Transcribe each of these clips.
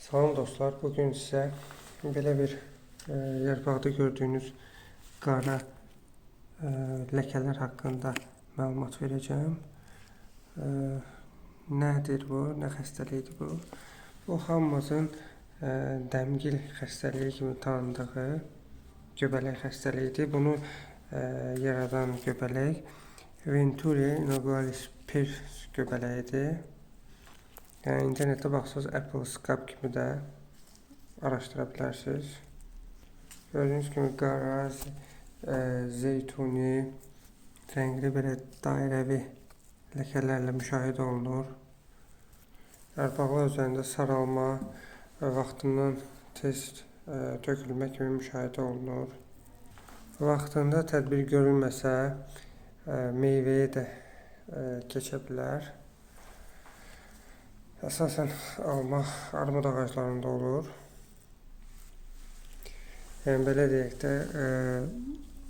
Salam dostlar, bugün sizə belə bir yarpaqda gördüyünüz qara ləkələr haqqında məlumat verəcəm. Nədir bu, nə xəstəlikdir bu? Bu hamımızın dəmgil xəstəliyi kimi tanıdığı göbələk xəstəliyidir. Bunu yaradan göbələk Venturi inagualis pars göbələyidir. Yəni internetdə baxsınız, Apple Scab kimi də araşdıra bilərsiniz. Gördüyünüz kimi qara, zeytuni, rəngli belə dairəvi ləkələrlə müşahidə olunur. Yarpaqlar üzərində saralma və vaxtından tez tökülmə kimi müşahidə olunur. Vaxtında tədbir görülməsə, meyvəyə də keçə bilər. Əsasən alma, armud ağaclarında olur. Yəni belə deyək də,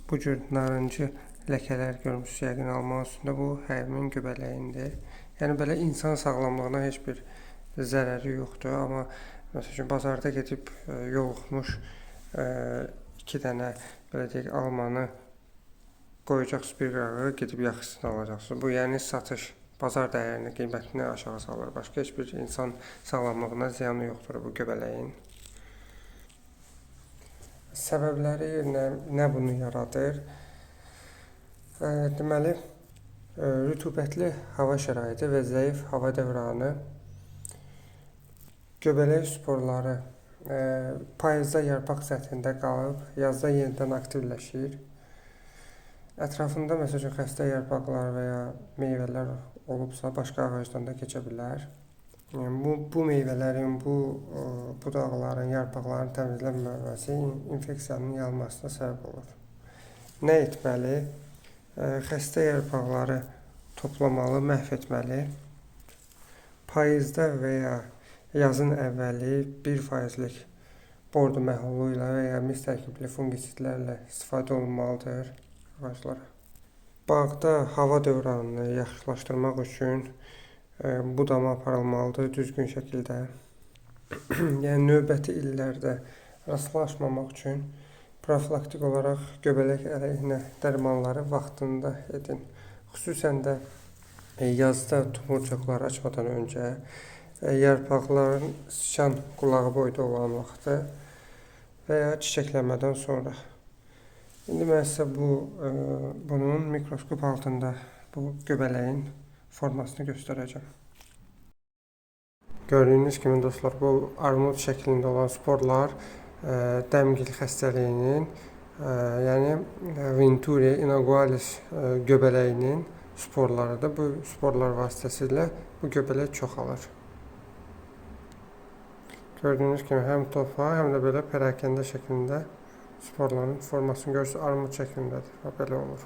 bu cür narıncı ləkələr görmüşsünüz yəqin alma üstündə, bu həmin göbələyindir. Yəni belə insan sağlamlığına heç bir zərəri yoxdur, amma məsələn bazarda gedib yoluxmuş 2 dənə belə deyək almanı qoyacaqsınız bir qırağa, gedib yaxşısını alacaqsınız. Bu yəni satış. Bazar dəyərini, qiymətini aşağı salır. Başqa heç bir insan sağlamlığına ziyanı yoxdur bu göbələyin. Səbəbləri nə bunu yaradır? Deməli, rütubətli hava şəraiti və zəif hava dövranı göbələk sporları payızda yarpaq səthində qalıb, yazda yenidən aktivləşir. Ətrafında məsələn xəstə yarpaqlar və ya meyvələr olubsa, başqa ağacdan da keçə bilər. Yəni, bu meyvələrin, bu budaqların, yarpaqların təmizlənməməsi infeksiyanın yayılmasına səbəb olur. Nə etməli? Xəstə yarpaqları toplamalı, məhv etməli. Payızda və ya yazın əvvəli 1%lik bordo məhlulu ilə və ya mis tərkibli fungisidlərlə istifadə olunmalıdır ağaclara. Bağda hava dövranını yaxşılaşdırmaq üçün budama aparılmalıdır düzgün şəkildə. Yəni növbəti illərdə rastlaşmamaq üçün profilaktik olaraq göbələk əleyhinə dərmanları vaxtında edin. Xüsusən də yazda tumurcuqlar açmadan öncə, yarpaqların sıçan qulağı boyda olan vaxtı və ya çiçəklənmədən sonra. İndi mən sizə bunun mikroskop altında bu göbələyin formasını göstərəcəm. Gördüyünüz kimi dostlar, bu armud şəklində olan sporlar dəmgil xəstəliyinin, yəni Venturi inagualis göbələyinin sporlarıdır. Bu sporlar vasitəsilə bu göbələk çoxalır. Gördüyünüz kimi həm topa, həm də belə pərakəndə şəklində sporların formasını görürsünüz, armud şəklindədir və belə olur.